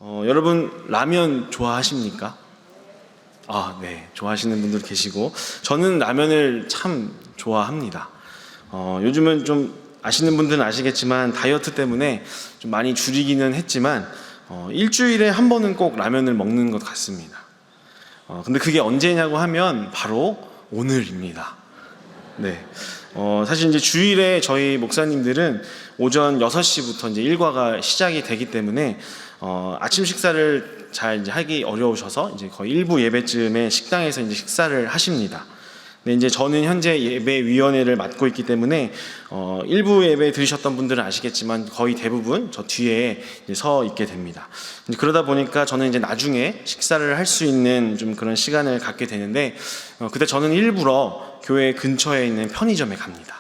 여러분 라면 좋아하십니까? 네, 좋아하시는 분들 계시고 저는 라면을 참 좋아합니다. 요즘은 좀 아시는 분들은 아시겠지만 다이어트 때문에 좀 많이 줄이기는 했지만 일주일에 한 번은 꼭 라면을 먹는 것 같습니다. 근데 그게 언제냐고 하면 바로 오늘입니다. 네. 사실 이제 주일에 저희 목사님들은 오전 6시부터 이제 일과가 시작이 되기 때문에 아침 식사를 잘 이제 하기 어려우셔서 이제 거의 일부 예배쯤에 식당에서 이제 식사를 하십니다. 근데 이제 저는 현재 예배위원회를 맡고 있기 때문에 일부 예배 들으셨던 분들은 아시겠지만 거의 대부분 저 뒤에 이제 서 있게 됩니다. 이제 그러다 보니까 저는 이제 나중에 식사를 할 수 있는 좀 그런 시간을 갖게 되는데 그때 저는 일부러 교회 근처에 있는 편의점에 갑니다.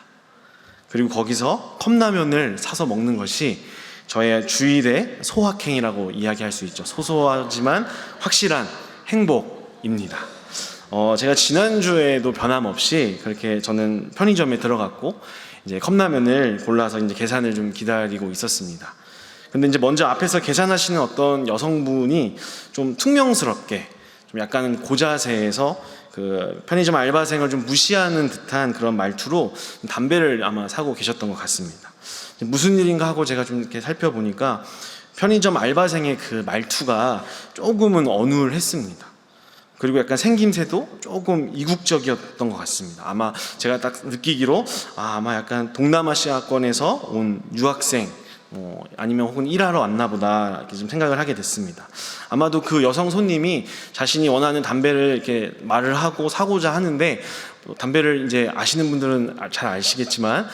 그리고 거기서 컵라면을 사서 먹는 것이 저의 주일의 소확행이라고 이야기할 수 있죠. 소소하지만 확실한 행복입니다. 제가 지난주에도 변함없이 그렇게 저는 편의점에 들어갔고 이제 컵라면을 골라서 이제 계산을 좀 기다리고 있었습니다. 근데 이제 먼저 앞에서 계산하시는 어떤 여성분이 좀 퉁명스럽게 좀 약간 고자세에서 그 편의점 알바생을 좀 무시하는 듯한 그런 말투로 담배를 아마 사고 계셨던 것 같습니다. 무슨 일인가 하고 제가 좀 이렇게 살펴보니까 편의점 알바생의 그 말투가 조금은 어눌했습니다. 그리고 약간 생김새도 조금 이국적이었던 것 같습니다. 아마 제가 딱 느끼기로 아마 약간 동남아시아권에서 온 유학생 아니면 혹은 일하러 왔나 보다 이렇게 좀 생각을 하게 됐습니다. 아마도 그 여성 손님이 자신이 원하는 담배를 이렇게 말을 하고 사고자 하는데 담배를 이제 아시는 분들은 잘 아시겠지만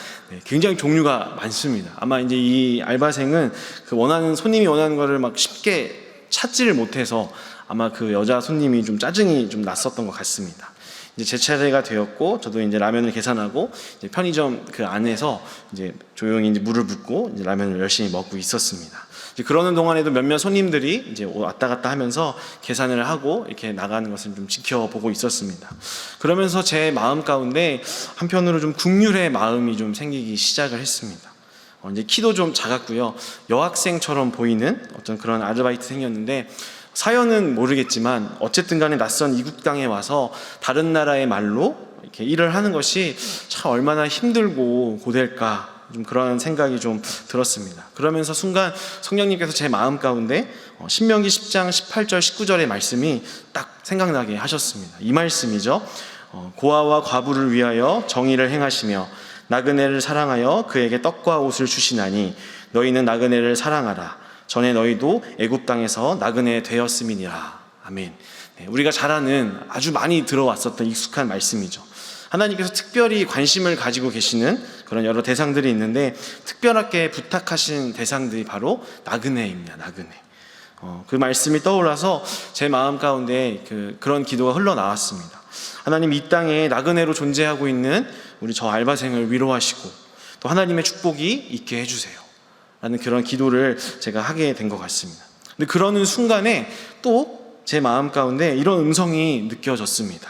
굉장히 종류가 많습니다. 아마 이제 이 알바생은 그 손님이 원하는 거를 막 쉽게 찾지를 못해서 아마 그 여자 손님이 좀 짜증이 좀 났었던 것 같습니다. 이제 제 차례가 되었고 저도 이제 라면을 계산하고 이제 편의점 그 안에서 이제 조용히 이제 물을 붓고 이제 라면을 열심히 먹고 있었습니다. 이제 그러는 동안에도 몇몇 손님들이 이제 왔다 갔다 하면서 계산을 하고 이렇게 나가는 것을 좀 지켜보고 있었습니다. 그러면서 제 마음 가운데 한편으로 좀 국률의 마음이 좀 생기기 시작을 했습니다. 이제 키도 좀 작았고요. 여학생처럼 보이는 어떤 그런 아르바이트생이었는데 사연은 모르겠지만 어쨌든 간에 낯선 이국 땅에 와서 다른 나라의 말로 이렇게 일을 하는 것이 참 얼마나 힘들고 고될까 좀 그런 생각이 좀 들었습니다. 그러면서 순간 성령님께서 제 마음 가운데 신명기 10장 18절 19절의 말씀이 딱 생각나게 하셨습니다. 이 말씀이죠. 고아와 과부를 위하여 정의를 행하시며 나그네를 사랑하여 그에게 떡과 옷을 주시나니 너희는 나그네를 사랑하라. 전에 너희도 애굽 땅에서 나그네 되었음이니라. 아멘. 우리가 잘 아는 아주 많이 들어왔었던 익숙한 말씀이죠. 하나님께서 특별히 관심을 가지고 계시는 그런 여러 대상들이 있는데 특별하게 부탁하신 대상들이 바로 나그네입니다. 나그네. 그 말씀이 떠올라서 제 마음 가운데 그런 기도가 흘러나왔습니다. 하나님, 이 땅에 나그네로 존재하고 있는 우리 저 알바생을 위로하시고 또 하나님의 축복이 있게 해주세요 라는 그런 기도를 제가 하게 된 것 같습니다. 근데 그러는 순간에 또 제 마음 가운데 이런 음성이 느껴졌습니다.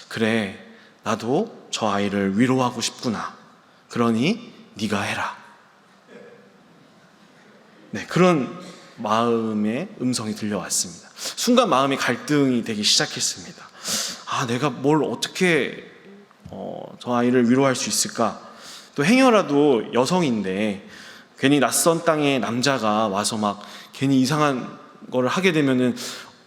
그래, 나도 저 아이를 위로하고 싶구나. 그러니 네가 해라. 그런 마음의 음성이 들려왔습니다. 순간 마음이 갈등이 되기 시작했습니다. 내가 뭘 어떻게 저 아이를 위로할 수 있을까? 또 행여라도 여성인데 괜히 낯선 땅에 남자가 와서 막 괜히 이상한 거를 하게 되면은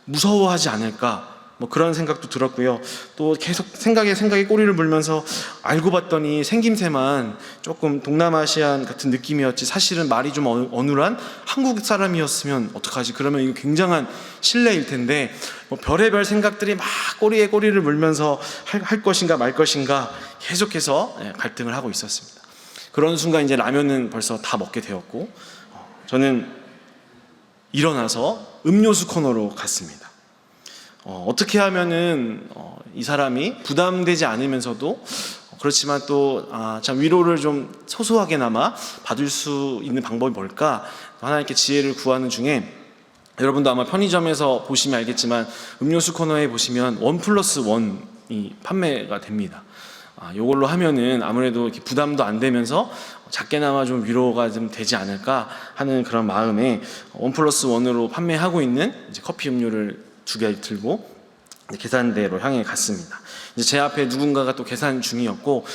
무서워하지 않을까? 그런 생각도 들었고요. 또 계속 생각에 꼬리를 물면서 알고 봤더니 생김새만 조금 동남아시안 같은 느낌이었지 사실은 말이 좀 어눌한 한국 사람이었으면 어떡하지? 그러면 이거 굉장한 실례일 텐데 별의별 생각들이 막 꼬리에 꼬리를 물면서 할 것인가 말 것인가 계속해서 갈등을 하고 있었습니다. 그런 순간 이제 라면은 벌써 다 먹게 되었고 저는 일어나서 음료수 코너로 갔습니다. 어떻게 하면은 이 사람이 부담되지 않으면서도 그렇지만 또 참 위로를 좀 소소하게나마 받을 수 있는 방법이 뭘까? 하나님께 지혜를 구하는 중에 여러분도 아마 편의점에서 보시면 알겠지만 음료수 코너에 보시면 1+1이 판매가 됩니다. 이걸로 하면은 아무래도 이렇게 부담도 안 되면서 작게나마 좀 위로가 좀 되지 않을까 하는 그런 마음에 1+1으로 판매하고 있는 이제 커피 음료를 2개 들고 계산대로 향해 갔습니다. 이제 제 앞에 누군가가 또 계산 중이었고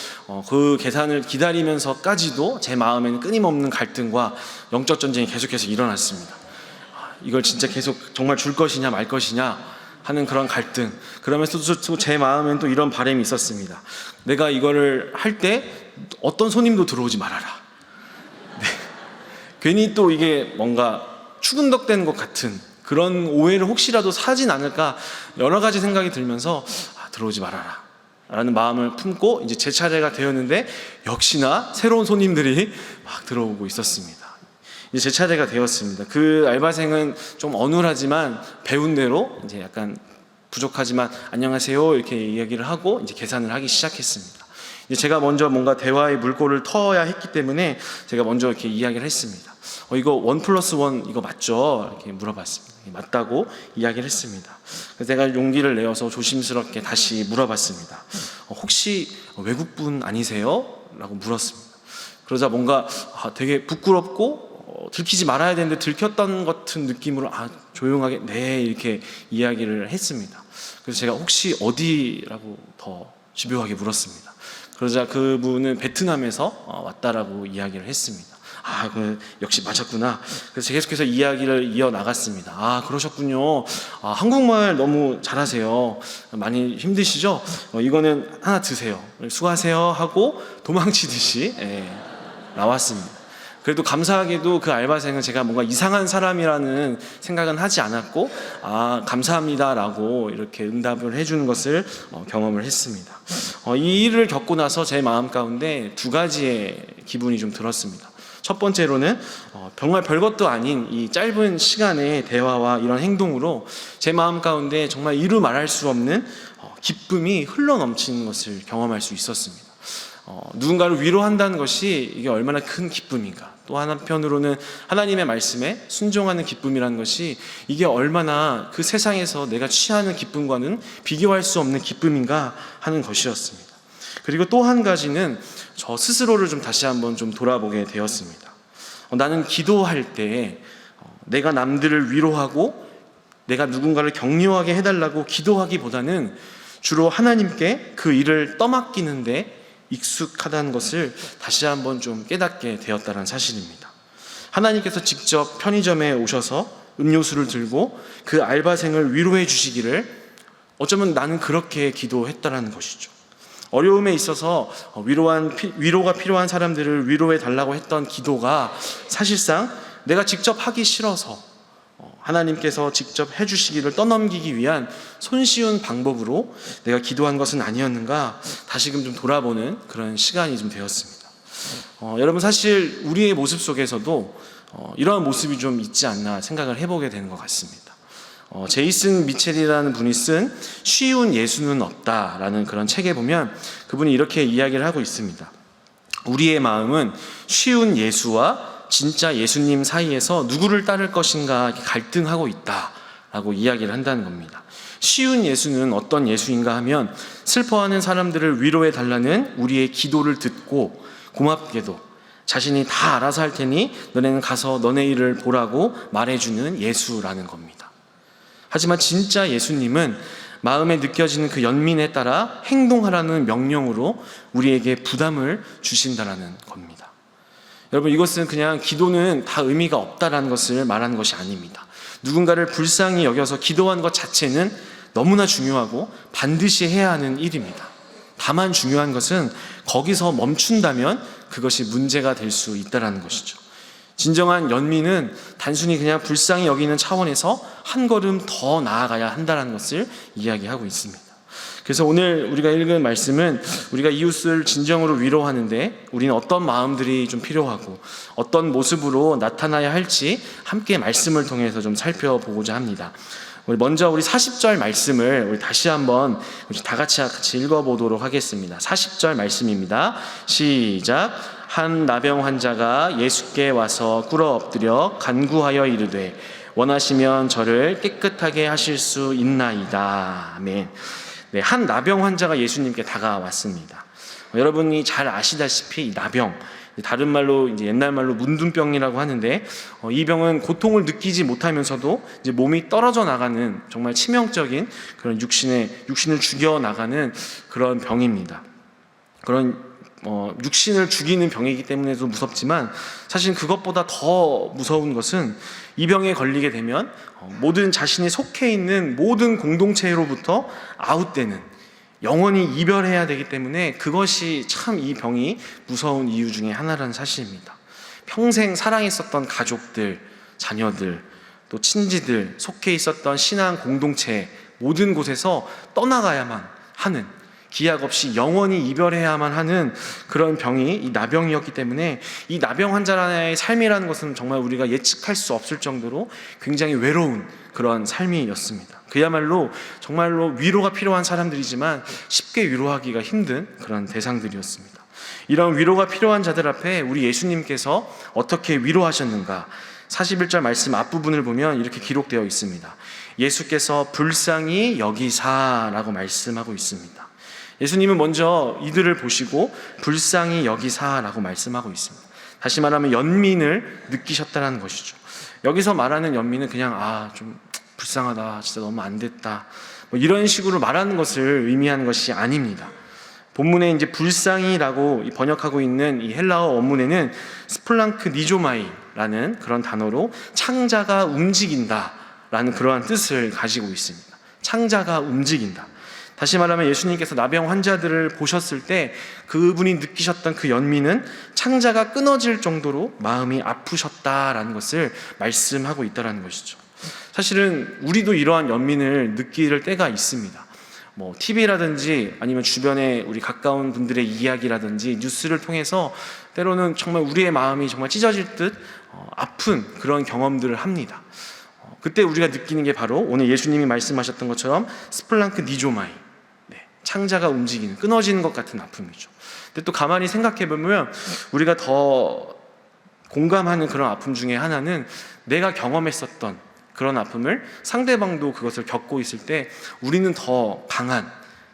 그 계산을 기다리면서까지도 제 마음에는 끊임없는 갈등과 영적 전쟁이 계속해서 일어났습니다. 이걸 진짜 계속 정말 줄 것이냐 말 것이냐 하는 그런 갈등. 그러면서 또 제 마음엔 또 이런 바람이 있었습니다. 내가 이거를 할 때 어떤 손님도 들어오지 말아라. 네. 괜히 또 이게 뭔가 추근덕대는 것 같은 그런 오해를 혹시라도 사진 않을까 여러 가지 생각이 들면서 들어오지 말아라 라는 마음을 품고 이제 제 차례가 되었는데 역시나 새로운 손님들이 막 들어오고 있었습니다. 이제 제 차례가 되었습니다. 그 알바생은 좀 어눌하지만 배운 대로 이제 약간 부족하지만 안녕하세요 이렇게 이야기를 하고 이제 계산을 하기 시작했습니다. 이제 제가 먼저 뭔가 대화의 물꼬를 터야 했기 때문에 제가 먼저 이렇게 이야기를 했습니다. 이거 1+1 이거 맞죠? 이렇게 물어봤습니다. 맞다고 이야기를 했습니다. 그래서 제가 용기를 내어서 조심스럽게 다시 물어봤습니다. 혹시 외국분 아니세요? 라고 물었습니다. 그러자 뭔가 되게 부끄럽고 들키지 말아야 되는데 들켰던 것 같은 느낌으로 조용하게 네 이렇게 이야기를 했습니다. 그래서 제가 혹시 어디라고 더 집요하게 물었습니다. 그러자 그분은 베트남에서 왔다라고 이야기를 했습니다. 역시 맞았구나. 그래서 계속해서 이야기를 이어나갔습니다. 그러셨군요. 한국말 너무 잘하세요. 많이 힘드시죠? 이거는 하나 드세요. 수고하세요 하고 도망치듯이 나왔습니다. 그래도 감사하게도 그 알바생은 제가 뭔가 이상한 사람이라는 생각은 하지 않았고 감사합니다라고 이렇게 응답을 해주는 것을 경험을 했습니다. 이 일을 겪고 나서 제 마음 가운데 2가지의 기분이 좀 들었습니다. 첫 번째로는 정말 별것도 아닌 이 짧은 시간의 대화와 이런 행동으로 제 마음 가운데 정말 이루 말할 수 없는 기쁨이 흘러넘치는 것을 경험할 수 있었습니다. 누군가를 위로한다는 것이 이게 얼마나 큰 기쁨인가. 또 한편으로는 하나님의 말씀에 순종하는 기쁨이라는 것이 이게 얼마나 그 세상에서 내가 취하는 기쁨과는 비교할 수 없는 기쁨인가 하는 것이었습니다. 그리고 또 한 가지는 저 스스로를 좀 다시 한번 좀 돌아보게 되었습니다. 나는 기도할 때 내가 남들을 위로하고 내가 누군가를 격려하게 해달라고 기도하기보다는 주로 하나님께 그 일을 떠맡기는데 익숙하다는 것을 다시 한번 좀 깨닫게 되었다는 사실입니다. 하나님께서 직접 편의점에 오셔서 음료수를 들고 그 알바생을 위로해 주시기를 어쩌면 나는 그렇게 기도했다는 것이죠. 어려움에 있어서 위로가 필요한 사람들을 위로해 달라고 했던 기도가 사실상 내가 직접 하기 싫어서 하나님께서 직접 해주시기를 떠넘기기 위한 손쉬운 방법으로 내가 기도한 것은 아니었는가 다시금 좀 돌아보는 그런 시간이 좀 되었습니다. 여러분 사실 우리의 모습 속에서도 이러한 모습이 좀 있지 않나 생각을 해보게 되는 것 같습니다. 제이슨 미첼이라는 분이 쓴 쉬운 예수는 없다라는 그런 책에 보면 그분이 이렇게 이야기를 하고 있습니다. 우리의 마음은 쉬운 예수와 진짜 예수님 사이에서 누구를 따를 것인가 갈등하고 있다라고 이야기를 한다는 겁니다. 쉬운 예수는 어떤 예수인가 하면 슬퍼하는 사람들을 위로해 달라는 우리의 기도를 듣고 고맙게도 자신이 다 알아서 할 테니 너네는 가서 너네 일을 보라고 말해주는 예수라는 겁니다. 하지만 진짜 예수님은 마음에 느껴지는 그 연민에 따라 행동하라는 명령으로 우리에게 부담을 주신다라는 겁니다. 여러분 이것은 그냥 기도는 다 의미가 없다라는 것을 말하는 것이 아닙니다. 누군가를 불쌍히 여겨서 기도하는 것 자체는 너무나 중요하고 반드시 해야 하는 일입니다. 다만 중요한 것은 거기서 멈춘다면 그것이 문제가 될 수 있다는 것이죠. 진정한 연민은 단순히 그냥 불쌍히 여기는 차원에서 한 걸음 더 나아가야 한다는 것을 이야기하고 있습니다. 그래서 오늘 우리가 읽은 말씀은 우리가 이웃을 진정으로 위로하는데 우리는 어떤 마음들이 좀 필요하고 어떤 모습으로 나타나야 할지 함께 말씀을 통해서 좀 살펴보고자 합니다. 먼저 우리 40절 말씀을 우리 다시 한번 다 같이 읽어보도록 하겠습니다. 40절 말씀입니다. 시작. 한 나병 환자가 예수께 와서 꿇어 엎드려 간구하여 이르되 원하시면 저를 깨끗하게 하실 수 있나이다. 아멘. 한 나병 환자가 예수님께 다가왔습니다. 여러분이 잘 아시다시피 이 나병, 다른 말로 이제 옛날 말로 문둥병이라고 하는데, 이 병은 고통을 느끼지 못하면서도 이제 몸이 떨어져 나가는 정말 치명적인 그런 육신을 죽여 나가는 그런 병입니다. 그런 육신을 죽이는 병이기 때문에도 무섭지만, 사실 그것보다 더 무서운 것은 이 병에 걸리게 되면 모든 자신이 속해 있는 모든 공동체로부터 아웃되는, 영원히 이별해야 되기 때문에 그것이 참 이 병이 무서운 이유 중에 하나라는 사실입니다. 평생 사랑했었던 가족들, 자녀들, 또 친지들, 속해 있었던 신앙 공동체 모든 곳에서 떠나가야만 하는, 기약 없이 영원히 이별해야만 하는 그런 병이 이 나병이었기 때문에, 이 나병 환자의 삶이라는 것은 정말 우리가 예측할 수 없을 정도로 굉장히 외로운 그런 삶이었습니다. 그야말로 정말로 위로가 필요한 사람들이지만 쉽게 위로하기가 힘든 그런 대상들이었습니다. 이런 위로가 필요한 자들 앞에 우리 예수님께서 어떻게 위로하셨는가? 41절 말씀 앞부분을 보면 이렇게 기록되어 있습니다. 예수께서 불쌍히 여기사라고 말씀하고 있습니다. 예수님은 먼저 이들을 보시고 불쌍히 여기사라고 말씀하고 있습니다. 다시 말하면 연민을 느끼셨다는 것이죠. 여기서 말하는 연민은 그냥 좀 불쌍하다, 진짜 너무 안 됐다, 뭐 이런 식으로 말하는 것을 의미하는 것이 아닙니다. 본문에 이제 불쌍히라고 번역하고 있는 이 헬라어 원문에는 스플랑크 니조마이라는 그런 단어로 창자가 움직인다라는 그러한 뜻을 가지고 있습니다. 창자가 움직인다. 다시 말하면 예수님께서 나병 환자들을 보셨을 때 그분이 느끼셨던 그 연민은 창자가 끊어질 정도로 마음이 아프셨다라는 것을 말씀하고 있다는 것이죠. 사실은 우리도 이러한 연민을 느낄 때가 있습니다. TV라든지 아니면 주변에 우리 가까운 분들의 이야기라든지 뉴스를 통해서 때로는 정말 우리의 마음이 정말 찢어질 듯 아픈 그런 경험들을 합니다. 그때 우리가 느끼는 게 바로 오늘 예수님이 말씀하셨던 것처럼 스플랑크 니조마이, 창자가 움직이는, 끊어지는 것 같은 아픔이죠. 근데 또 가만히 생각해 보면 우리가 더 공감하는 그런 아픔 중에 하나는, 내가 경험했었던 그런 아픔을 상대방도 그것을 겪고 있을 때 우리는 더 강한,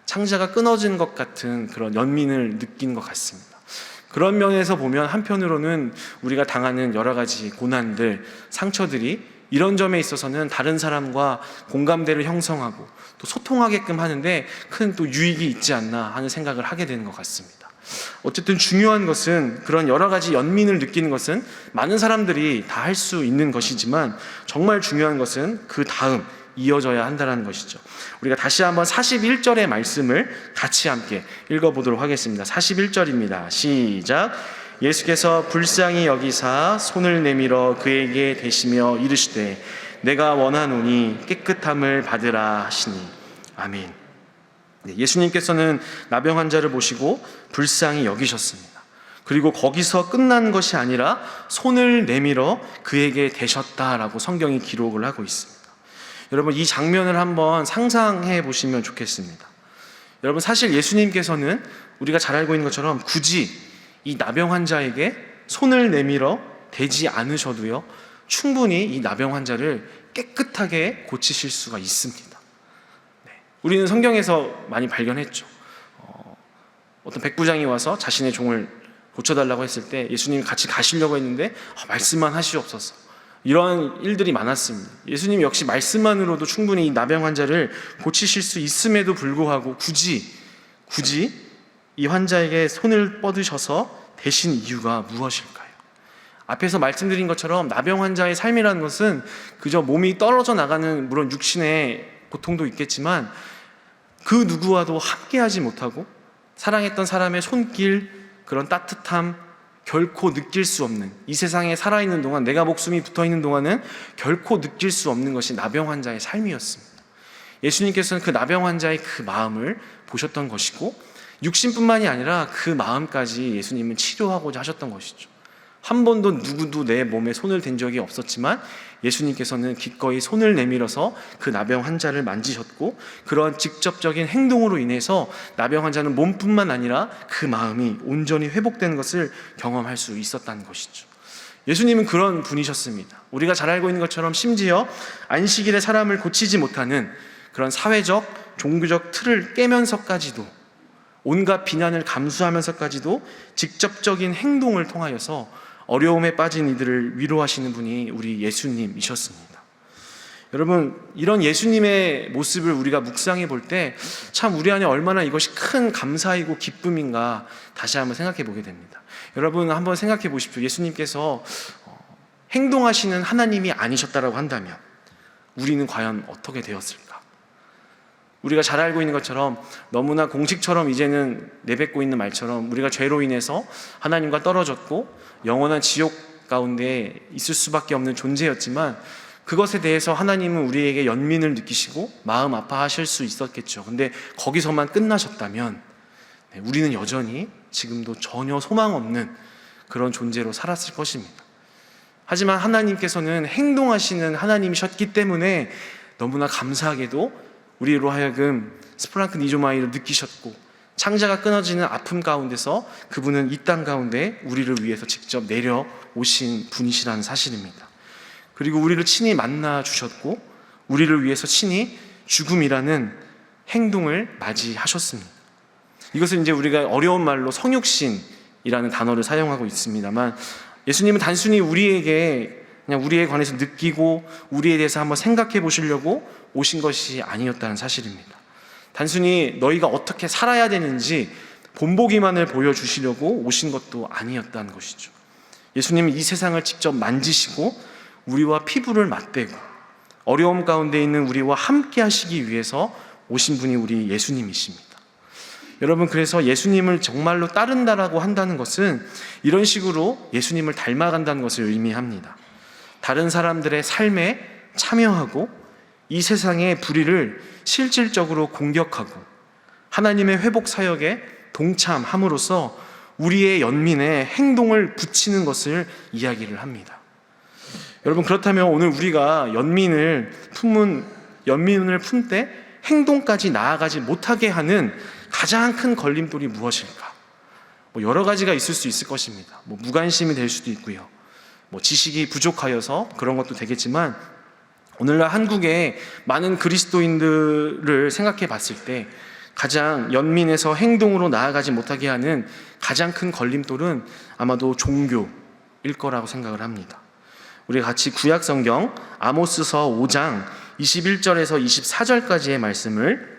창자가 끊어진 것 같은 그런 연민을 느끼는 것 같습니다. 그런 면에서 보면 한편으로는 우리가 당하는 여러 가지 고난들, 상처들이 이런 점에 있어서는 다른 사람과 공감대를 형성하고 또 소통하게끔 하는데 큰 또 유익이 있지 않나 하는 생각을 하게 되는 것 같습니다. 어쨌든 중요한 것은, 그런 여러 가지 연민을 느끼는 것은 많은 사람들이 다 할 수 있는 것이지만, 정말 중요한 것은 그 다음 이어져야 한다는 것이죠. 우리가 다시 한번 41절의 말씀을 같이 함께 읽어보도록 하겠습니다. 41절입니다. 시작. 예수께서 불쌍히 여기사 손을 내밀어 그에게 대시며 이르시되 내가 원하노니 깨끗함을 받으라 하시니. 아멘. 예수님께서는 나병 환자를 보시고 불쌍히 여기셨습니다. 그리고 거기서 끝난 것이 아니라 손을 내밀어 그에게 대셨다라고 성경이 기록을 하고 있습니다. 여러분, 이 장면을 한번 상상해 보시면 좋겠습니다. 여러분, 사실 예수님께서는 우리가 잘 알고 있는 것처럼 굳이 이 나병 환자에게 손을 내밀어 대지 않으셔도요, 충분히 이 나병 환자를 깨끗하게 고치실 수가 있습니다. 우리는 성경에서 많이 발견했죠. 어떤 백부장이 와서 자신의 종을 고쳐달라고 했을 때 예수님이 같이 가시려고 했는데 말씀만 하시옵소서, 이러한 일들이 많았습니다. 예수님 역시 말씀만으로도 충분히 이 나병 환자를 고치실 수 있음에도 불구하고 굳이 이 환자에게 손을 뻗으셔서 대신 이유가 무엇일까요? 앞에서 말씀드린 것처럼 나병 환자의 삶이라는 것은 그저 몸이 떨어져 나가는, 물론 육신의 고통도 있겠지만 그 누구와도 함께하지 못하고 사랑했던 사람의 손길, 그런 따뜻함 결코 느낄 수 없는, 이 세상에 살아있는 동안, 내가 목숨이 붙어있는 동안은 결코 느낄 수 없는 것이 나병 환자의 삶이었습니다. 예수님께서는 그 나병 환자의 그 마음을 보셨던 것이고, 육신뿐만이 아니라 그 마음까지 예수님은 치료하고자 하셨던 것이죠. 한 번도 누구도 내 몸에 손을 댄 적이 없었지만 예수님께서는 기꺼이 손을 내밀어서 그 나병 환자를 만지셨고, 그런 직접적인 행동으로 인해서 나병 환자는 몸뿐만 아니라 그 마음이 온전히 회복되는 것을 경험할 수 있었다는 것이죠. 예수님은 그런 분이셨습니다. 우리가 잘 알고 있는 것처럼 심지어 안식일에 사람을 고치지 못하는 그런 사회적, 종교적 틀을 깨면서까지도 온갖 비난을 감수하면서까지도 직접적인 행동을 통하여서 어려움에 빠진 이들을 위로하시는 분이 우리 예수님이셨습니다. 여러분, 이런 예수님의 모습을 우리가 묵상해 볼 때 참 우리 안에 얼마나 이것이 큰 감사이고 기쁨인가 다시 한번 생각해 보게 됩니다. 여러분 한번 생각해 보십시오. 예수님께서 행동하시는 하나님이 아니셨다라고 한다면 우리는 과연 어떻게 되었을까? 우리가 잘 알고 있는 것처럼 너무나 공식처럼 이제는 내뱉고 있는 말처럼 우리가 죄로 인해서 하나님과 떨어졌고 영원한 지옥 가운데 있을 수밖에 없는 존재였지만 그것에 대해서 하나님은 우리에게 연민을 느끼시고 마음 아파하실 수 있었겠죠. 근데 거기서만 끝나셨다면 우리는 여전히 지금도 전혀 소망 없는 그런 존재로 살았을 것입니다. 하지만 하나님께서는 행동하시는 하나님이셨기 때문에 너무나 감사하게도 우리로 하여금 스프랑크 니조마이를 느끼셨고 창자가 끊어지는 아픔 가운데서 그분은 이 땅 가운데 우리를 위해서 직접 내려오신 분이시라는 사실입니다. 그리고 우리를 친히 만나 주셨고 우리를 위해서 친히 죽음이라는 행동을 맞이하셨습니다. 이것은 이제 우리가 어려운 말로 성육신이라는 단어를 사용하고 있습니다만 예수님은 단순히 우리에게 그냥 우리에 관해서 느끼고 우리에 대해서 한번 생각해 보시려고 오신 것이 아니었다는 사실입니다. 단순히 너희가 어떻게 살아야 되는지 본보기만을 보여주시려고 오신 것도 아니었다는 것이죠. 예수님은 이 세상을 직접 만지시고 우리와 피부를 맞대고 어려움 가운데 있는 우리와 함께 하시기 위해서 오신 분이 우리 예수님이십니다. 여러분, 그래서 예수님을 정말로 따른다라고 한다는 것은 이런 식으로 예수님을 닮아간다는 것을 의미합니다. 다른 사람들의 삶에 참여하고 이 세상의 불의를 실질적으로 공격하고 하나님의 회복 사역에 동참함으로써 우리의 연민에 행동을 붙이는 것을 이야기를 합니다. 여러분, 그렇다면 오늘 우리가 연민을 품 때 행동까지 나아가지 못하게 하는 가장 큰 걸림돌이 무엇일까? 여러 가지가 있을 수 있을 것입니다. 무관심이 될 수도 있고요. 지식이 부족하여서 그런 것도 되겠지만 오늘날 한국의 많은 그리스도인들을 생각해 봤을 때 가장 연민에서 행동으로 나아가지 못하게 하는 가장 큰 걸림돌은 아마도 종교일 거라고 생각을 합니다. 우리 같이 구약 성경 아모스서 5장 21절에서 24절까지의 말씀을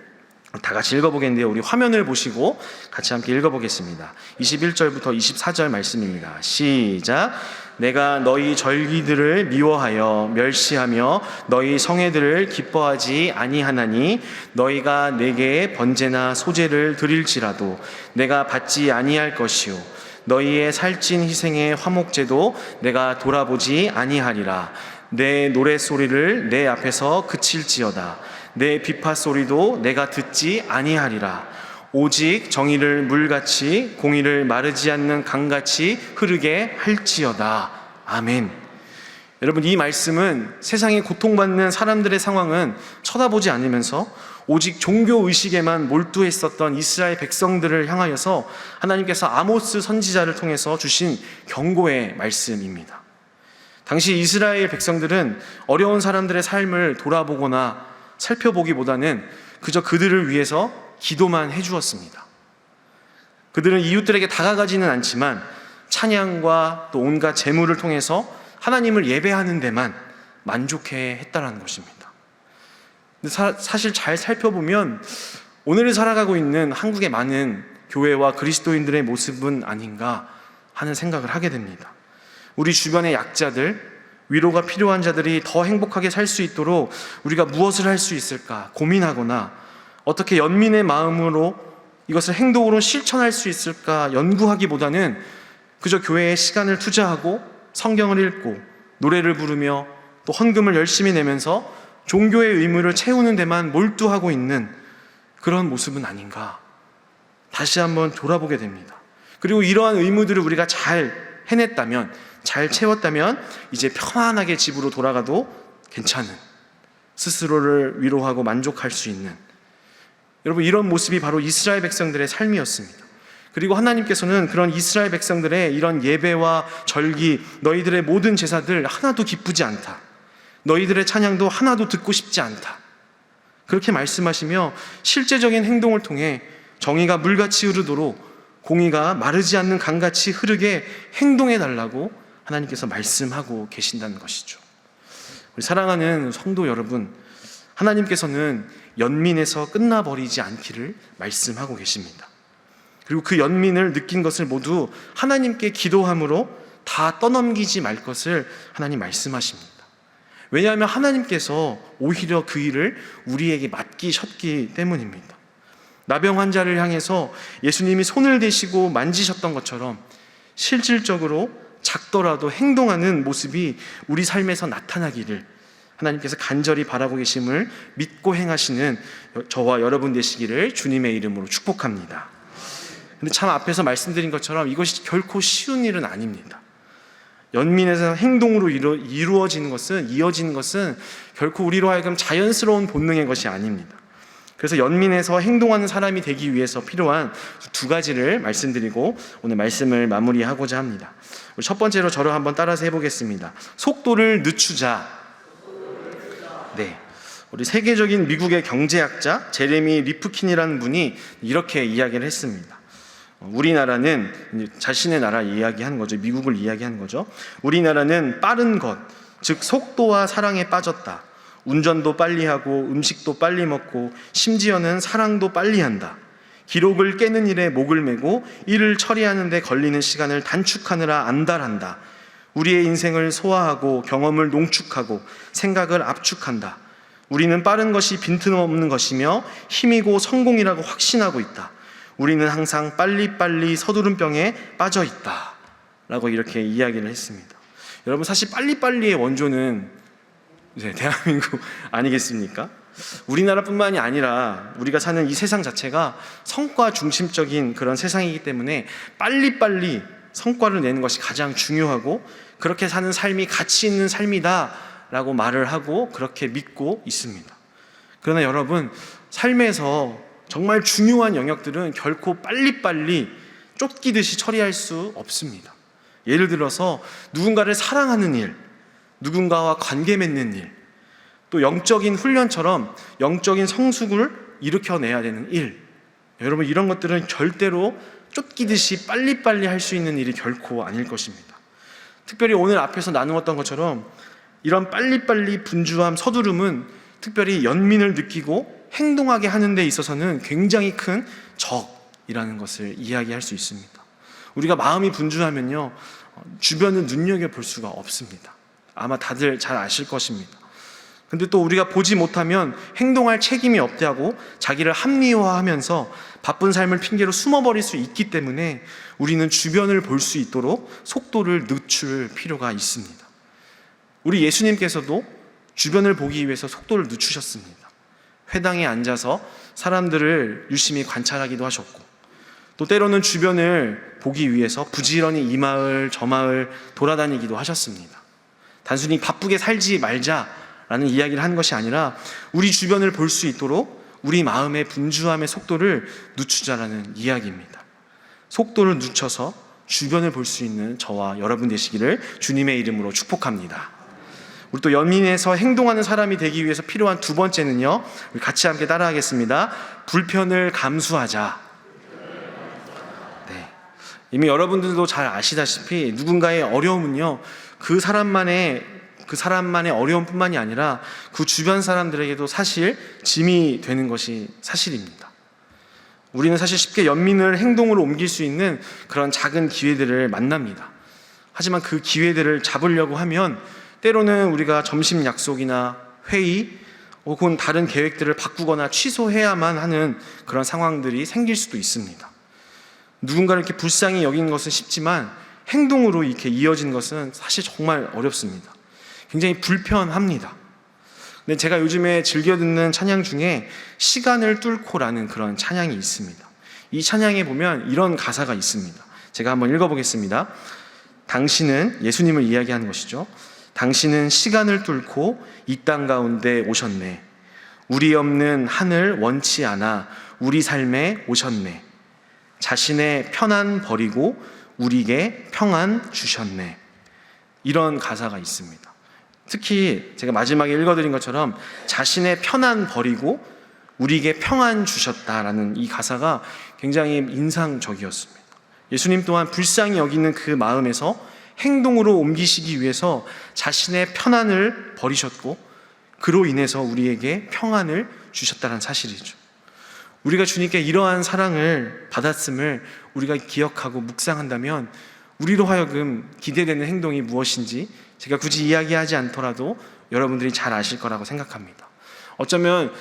다 같이 읽어보겠는데요. 우리 화면을 보시고 같이 함께 읽어보겠습니다. 21절부터 24절 말씀입니다. 시작. 내가 너희 절기들을 미워하여 멸시하며 너희 성회들을 기뻐하지 아니하나니 너희가 내게 번제나 소제를 드릴지라도 내가 받지 아니할 것이요 너희의 살찐 희생의 화목제도 내가 돌아보지 아니하리라. 내 노랫소리를 내 앞에서 그칠지어다. 내 비파소리도 내가 듣지 아니하리라. 오직 정의를 물같이 공의를 마르지 않는 강같이 흐르게 할지어다. 아멘. 여러분, 이 말씀은 세상에 고통받는 사람들의 상황은 쳐다보지 않으면서 오직 종교의식에만 몰두했었던 이스라엘 백성들을 향하여서 하나님께서 아모스 선지자를 통해서 주신 경고의 말씀입니다. 당시 이스라엘 백성들은 어려운 사람들의 삶을 돌아보거나 살펴보기보다는 그저 그들을 위해서 기도만 해주었습니다. 그들은 이웃들에게 다가가지는 않지만 찬양과 또 온갖 제물을 통해서 하나님을 예배하는 데만 만족해 했다는 것입니다. 근데 사실 잘 살펴보면 오늘을 살아가고 있는 한국의 많은 교회와 그리스도인들의 모습은 아닌가 하는 생각을 하게 됩니다. 우리 주변의 약자들, 위로가 필요한 자들이 더 행복하게 살 수 있도록 우리가 무엇을 할 수 있을까 고민하거나 어떻게 연민의 마음으로 이것을 행동으로 실천할 수 있을까 연구하기보다는 그저 교회에 시간을 투자하고 성경을 읽고 노래를 부르며 또 헌금을 열심히 내면서 종교의 의무를 채우는 데만 몰두하고 있는 그런 모습은 아닌가 다시 한번 돌아보게 됩니다. 그리고 이러한 의무들을 우리가 잘 해냈다면, 잘 채웠다면 이제 편안하게 집으로 돌아가도 괜찮은, 스스로를 위로하고 만족할 수 있는, 여러분, 이런 모습이 바로 이스라엘 백성들의 삶이었습니다. 그리고 하나님께서는 그런 이스라엘 백성들의 이런 예배와 절기, 너희들의 모든 제사들 하나도 기쁘지 않다, 너희들의 찬양도 하나도 듣고 싶지 않다, 그렇게 말씀하시며 실제적인 행동을 통해 정의가 물같이 흐르도록 공의가 마르지 않는 강같이 흐르게 행동해달라고 하나님께서 말씀하고 계신다는 것이죠. 우리 사랑하는 성도 여러분, 하나님께서는 연민에서 끝나버리지 않기를 말씀하고 계십니다. 그리고 그 연민을 느낀 것을 모두 하나님께 기도함으로 다 떠넘기지 말 것을 하나님 말씀하십니다. 왜냐하면 하나님께서 오히려 그 일을 우리에게 맡기셨기 때문입니다. 나병 환자를 향해서 예수님이 손을 대시고 만지셨던 것처럼 실질적으로 작더라도 행동하는 모습이 우리 삶에서 나타나기를 하나님께서 간절히 바라고 계심을 믿고 행하시는 저와 여러분 되시기를 주님의 이름으로 축복합니다. 근데 참 앞에서 말씀드린 것처럼 이것이 결코 쉬운 일은 아닙니다. 연민에서 행동으로 이어지는 것은 결코 우리로 하여금 자연스러운 본능의 것이 아닙니다. 그래서 연민에서 행동하는 사람이 되기 위해서 필요한 두 가지를 말씀드리고 오늘 말씀을 마무리하고자 합니다. 첫 번째로 저를 한번 따라서 해보겠습니다. 속도를 늦추자. 네, 우리 세계적인 미국의 경제학자 제레미 리프킨이라는 분이 이렇게 이야기를 했습니다. 우리나라는 자신의 나라 이야기하는 거죠. 미국을 이야기하는 거죠. 우리나라는 빠른 것, 즉 속도와 사랑에 빠졌다. 운전도 빨리 하고 음식도 빨리 먹고 심지어는 사랑도 빨리 한다. 기록을 깨는 일에 목을 매고 일을 처리하는 데 걸리는 시간을 단축하느라 안달한다. 우리의 인생을 소화하고 경험을 농축하고 생각을 압축한다. 우리는 빠른 것이 빈틈없는 것이며 힘이고 성공이라고 확신하고 있다. 우리는 항상 빨리빨리 서두른병에 빠져 있다. 라고 이렇게 이야기를 했습니다. 여러분, 사실 빨리빨리의 원조는 대한민국 아니겠습니까? 우리나라뿐만이 아니라 우리가 사는 이 세상 자체가 성과 중심적인 그런 세상이기 때문에 빨리빨리 성과를 내는 것이 가장 중요하고 그렇게 사는 삶이 가치 있는 삶이다 라고 말을 하고 그렇게 믿고 있습니다. 그러나 여러분, 삶에서 정말 중요한 영역들은 결코 빨리빨리 쫓기듯이 처리할 수 없습니다. 예를 들어서 누군가를 사랑하는 일, 누군가와 관계 맺는 일, 또 영적인 훈련처럼 영적인 성숙을 일으켜내야 되는 일, 여러분, 이런 것들은 절대로 쫓기듯이 빨리빨리 할 수 있는 일이 결코 아닐 것입니다. 특별히 오늘 앞에서 나누었던 것처럼 이런 빨리빨리 분주함, 서두름은 특별히 연민을 느끼고 행동하게 하는 데 있어서는 굉장히 큰 적이라는 것을 이야기할 수 있습니다. 우리가 마음이 분주하면요, 주변을 눈여겨볼 수가 없습니다. 아마 다들 잘 아실 것입니다. 근데 또 우리가 보지 못하면 행동할 책임이 없다고 자기를 합리화하면서 바쁜 삶을 핑계로 숨어버릴 수 있기 때문에 우리는 주변을 볼 수 있도록 속도를 늦출 필요가 있습니다. 우리 예수님께서도 주변을 보기 위해서 속도를 늦추셨습니다. 회당에 앉아서 사람들을 유심히 관찰하기도 하셨고, 또 때로는 주변을 보기 위해서 부지런히 이 마을 저 마을 돌아다니기도 하셨습니다. 단순히 바쁘게 살지 말자라는 이야기를 하는 것이 아니라 우리 주변을 볼 수 있도록 우리 마음의 분주함의 속도를 늦추자라는 이야기입니다. 속도를 늦춰서 주변을 볼 수 있는 저와 여러분 되시기를 주님의 이름으로 축복합니다. 우리 또 연민에서 행동하는 사람이 되기 위해서 필요한 두 번째는요, 우리 같이 함께 따라하겠습니다. 불편을 감수하자. 네, 이미 여러분들도 잘 아시다시피 누군가의 어려움은요, 그 사람만의 어려움뿐만이 아니라 그 주변 사람들에게도 사실 짐이 되는 것이 사실입니다. 우리는 사실 쉽게 연민을 행동으로 옮길 수 있는 그런 작은 기회들을 만납니다. 하지만 그 기회들을 잡으려고 하면 때로는 우리가 점심 약속이나 회의 혹은 다른 계획들을 바꾸거나 취소해야만 하는 그런 상황들이 생길 수도 있습니다. 누군가를 이렇게 불쌍히 여기는 것은 쉽지만 행동으로 이렇게 이어지는 것은 사실 정말 어렵습니다. 굉장히 불편합니다. 근데 제가 요즘에 즐겨 듣는 찬양 중에 시간을 뚫고라는 그런 찬양이 있습니다. 이 찬양에 보면 이런 가사가 있습니다. 제가 한번 읽어보겠습니다. 당신은, 예수님을 이야기하는 것이죠. 당신은 시간을 뚫고 이 땅 가운데 오셨네. 우리 없는 하늘 원치 않아 우리 삶에 오셨네. 자신의 편안 버리고 우리에게 평안 주셨네. 이런 가사가 있습니다. 특히 제가 마지막에 읽어드린 것처럼 자신의 편안 버리고 우리에게 평안 주셨다라는 이 가사가 굉장히 인상적이었습니다. 예수님 또한 불쌍히 여기는 그 마음에서 행동으로 옮기시기 위해서 자신의 편안을 버리셨고 그로 인해서 우리에게 평안을 주셨다는 사실이죠. 우리가 주님께 이러한 사랑을 받았음을 우리가 기억하고 묵상한다면 우리로 하여금 기대되는 행동이 무엇인지 제가 굳이 이야기하지 않더라도 여러분들이 잘 아실 거라고 생각합니다. 어쩌면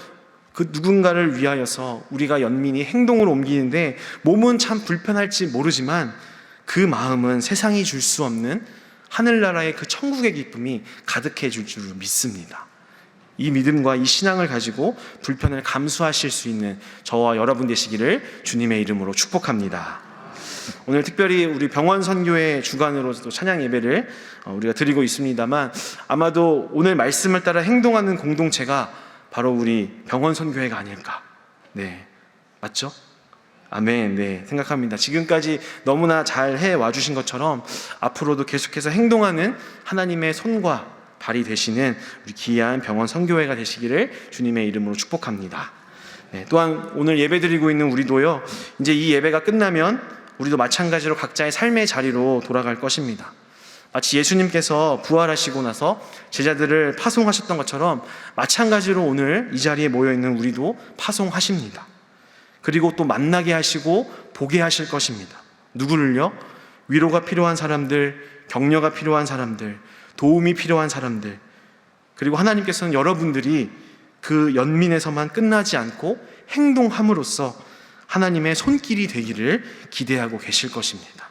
그 누군가를 위하여서 우리가 연민이 행동으로 옮기는데 몸은 참 불편할지 모르지만 그 마음은 세상이 줄 수 없는 하늘나라의 그 천국의 기쁨이 가득해질 줄 믿습니다. 이 믿음과 이 신앙을 가지고 불편을 감수하실 수 있는 저와 여러분 되시기를 주님의 이름으로 축복합니다. 오늘 특별히 우리 병원 선교회 주관으로도 찬양 예배를 우리가 드리고 있습니다만 아마도 오늘 말씀을 따라 행동하는 공동체가 바로 우리 병원 선교회가 아닐까. 네, 맞죠? 아멘. 네, 생각합니다. 지금까지 너무나 잘 해와 주신 것처럼 앞으로도 계속해서 행동하는 하나님의 손과 발이 되시는 우리 귀한 병원 선교회가 되시기를 주님의 이름으로 축복합니다. 네, 또한 오늘 예배 드리고 있는 우리도요, 이제 이 예배가 끝나면 우리도 마찬가지로 각자의 삶의 자리로 돌아갈 것입니다. 마치 예수님께서 부활하시고 나서 제자들을 파송하셨던 것처럼 마찬가지로 오늘 이 자리에 모여있는 우리도 파송하십니다. 그리고 또 만나게 하시고 보게 하실 것입니다. 누구를요? 위로가 필요한 사람들, 격려가 필요한 사람들, 도움이 필요한 사람들, 그리고 하나님께서는 여러분들이 그 연민에서만 끝나지 않고 행동함으로써 하나님의 손길이 되기를 기대하고 계실 것입니다.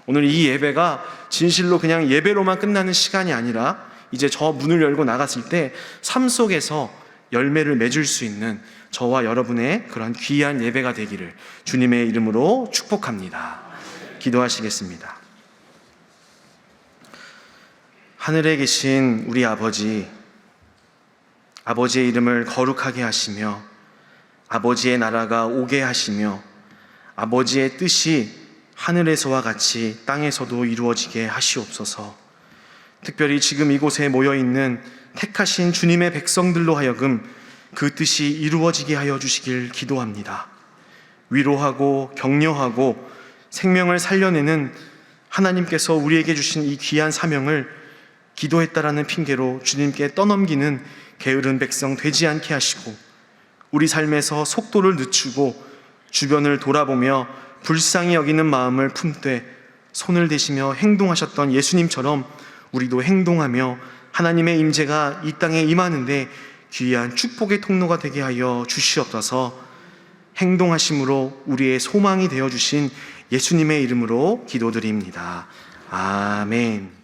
오늘 이 예배가 진실로 그냥 예배로만 끝나는 시간이 아니라 이제 저 문을 열고 나갔을 때 삶 속에서 열매를 맺을 수 있는 저와 여러분의 그런 귀한 예배가 되기를 주님의 이름으로 축복합니다. 기도하시겠습니다. 하늘에 계신 우리 아버지, 아버지의 이름을 거룩하게 하시며 아버지의 나라가 오게 하시며 아버지의 뜻이 하늘에서와 같이 땅에서도 이루어지게 하시옵소서. 특별히 지금 이곳에 모여있는 택하신 주님의 백성들로 하여금 그 뜻이 이루어지게 하여 주시길 기도합니다. 위로하고 격려하고 생명을 살려내는 하나님께서 우리에게 주신 이 귀한 사명을 기도했다라는 핑계로 주님께 떠넘기는 게으른 백성 되지 않게 하시고 우리 삶에서 속도를 늦추고 주변을 돌아보며 불쌍히 여기는 마음을 품되 손을 대시며 행동하셨던 예수님처럼 우리도 행동하며 하나님의 임재가 이 땅에 임하는데 귀한 축복의 통로가 되게 하여 주시옵소서. 행동하심으로 우리의 소망이 되어주신 예수님의 이름으로 기도드립니다. 아멘.